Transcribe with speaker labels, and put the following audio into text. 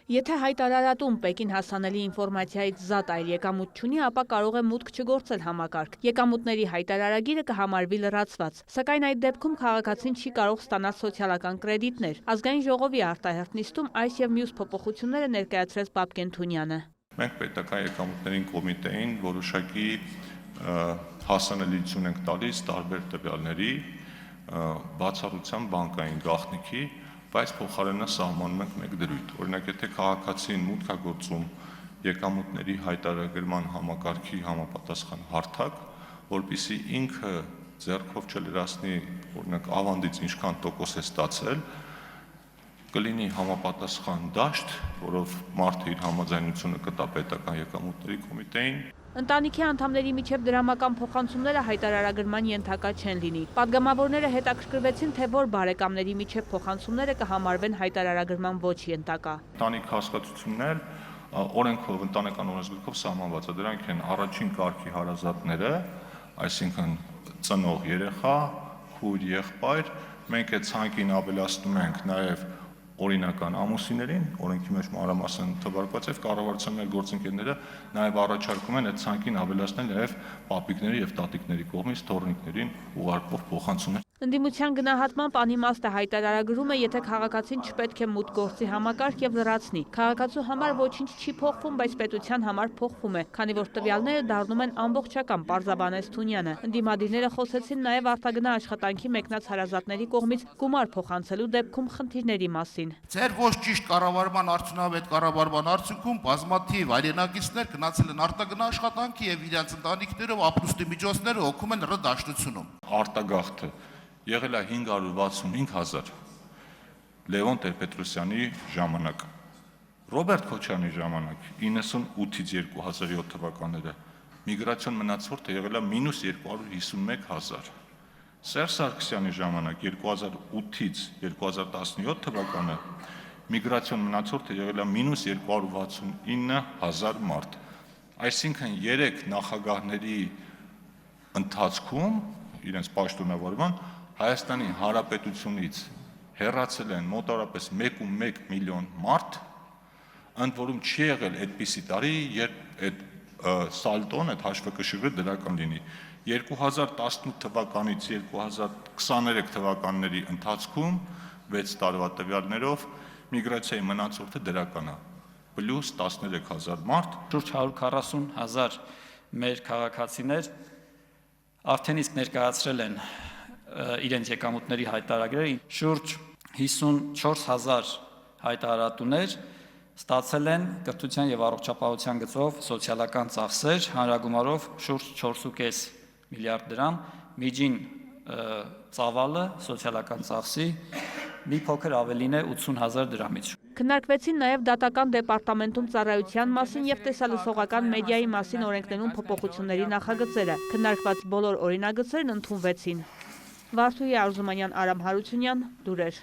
Speaker 1: Եթե հայտարարատում Պեկին հասանելի ինֆորմացիայից զատ այլ եկամուտ չունի, ապա կարող է մուտք չգործել համակարգ։ Եկամուտների հայտարարագիրը կհամարվի լրացված, սակայն այդ դեպքում քաղաքացին չի կարող ստանալ սոցիալական կրեդիտներ։ Ազգային ժողովի արտահերթ նիստում այս եւ մյուս փոփոխությունները ներկայացրեց Պապկեն Թունյանը։
Speaker 2: Մենք պետական եկամուտներին կոմիտեին որոշակի հասանելիություն ենք տալիս տարբեր տվյալների, բացառությամբ բանկային գաղտնիքի, բայց փոխարենը սահմանում ենք մեկ դրույթ։ Օրինակ, եթե քաղաքացին մուտք է գործում եկամուտների հայտարարման համակարգի համապատասխան հարթակ, որպեսզի ինքը ձեռքով չլրացնի, օրինակ, ավանդից ինչքան տոկոս է ստացել, կլինի համապատասխան դաշտ, որով մարդը իր համաձայնությունը կտա պետական եկամուտների կոմիտեին։
Speaker 1: Ընտանիքի անդամների միջև դրամական փոխանցումները հայտարարագրման ենթակա չեն լինի։ Պատգամավորները հետաքրքրվեցին, թե որ բարեկամների միջև փոխանցումները կհամարվեն հայտարարագրման ոչ ենթակա։
Speaker 2: Ընտանիք հասկացություններ օրենքով, ընտանեկան օրենսգրքով սահմանված է, դրանք են առաջին կարգի հարազատները, այսինքն ծնող երեխա, քույր, եղբայր, մենք այդ ցանկին ավելացնում ենք նաև օրինական ամուսիններին, օրենքի մեջ մանրամասն թվարկված է, կառավարության մեր գործընկերները նաև առաջարկում են այդ ցանկին ավելացնել նաև պապիկների եւ տատիկների կողմից թոռնիկներին ուղարկվող փոխանցումներ։
Speaker 1: Ընդդիմության գնահատմամբ անիմաստ է հայտարարագրումը, եթե քաղաքացին չպետք է մուտք գործի համակարգ եւ լրացնի։ Քաղաքացու համար ոչինչ չի փոխվում, բայց պետության համար փոխվում է, քանի որ տվյալները դառնում են ամբողջական, պարզաբանեց Թունյանը։ Ընդդիմադիրները խոսեցին նաև արտագնա աշխատանքի մեկնած հարազատների կողմից գումար փոխանցելու դեպքում խնդիրների մասին։
Speaker 3: Ձեր ոչ ճիշտ կառավարման արդյունավետ կառավարման արդյունքում բազմաթիվ հայրենակիցներ գնացել են արտագնա աշխատանքի եւ իրենց ընտանիքներով ապրուստի միջոցները օգնում են ռդաշտությունում։
Speaker 2: Արտագաղթը եղել է 565,000 Լևոն Տեր-Պետրոսյանի ժամանակ, Ռոբերտ Քոչարյանի ժամանակ 98-ից 2007 թվականները, միգրացիոն մնացորդը եղել է -251,000, Սերժ Սարգսյանի ժամանակ 2008-ից 2017 թվականը միգրացիոն մնացորդը եղել է -269,000 մարդ։ Այսինքն 3 նախագահների ընթացքում իրենց պաշտոնավորման Հայաստանի Հանրապետությունից հեռացել են մոտավորապես 1.1 միլիոն մարդ, ընդ որում չի եղել այդպիսի տարի, երբ այդ սալտոն, այդ հաշվեկշիռը դրական լինի։ 2018 թվականից 2023 թվականների ընթացքում 6 տարվա տվյալներով միգրացիայի մնացորդը դրական է, պլյուս 13,000 մարդ։
Speaker 4: Շուրջ 140,000 մեր քաղաքացիներ արդեն իսկ ներկայացրել են իրենց եկամուտների հայտարարները, շուրջ 54,000 հայտարարատուներ ստացել են կրթության եւ առողջապահության գծով սոցիալական ծախսեր հանրագումարով շուրջ 4.5 միլիարդ դրամ, միջին ծավալը սոցիալական ծախսի մի փոքր ավելին է 80,000 դրամից։
Speaker 1: Քննարկվեցին նաև դատական դեպարտամենտում ծառայության մասին եւ տեսալսողական մեդիայի մասին օրենքներում փոփոխությունների նախագծերը։ Քննարկված բոլոր օրինագծերն ընդունվեցին։ Վարդուհի Արզումանյան, Արամ Հարությունյան, լուրեր։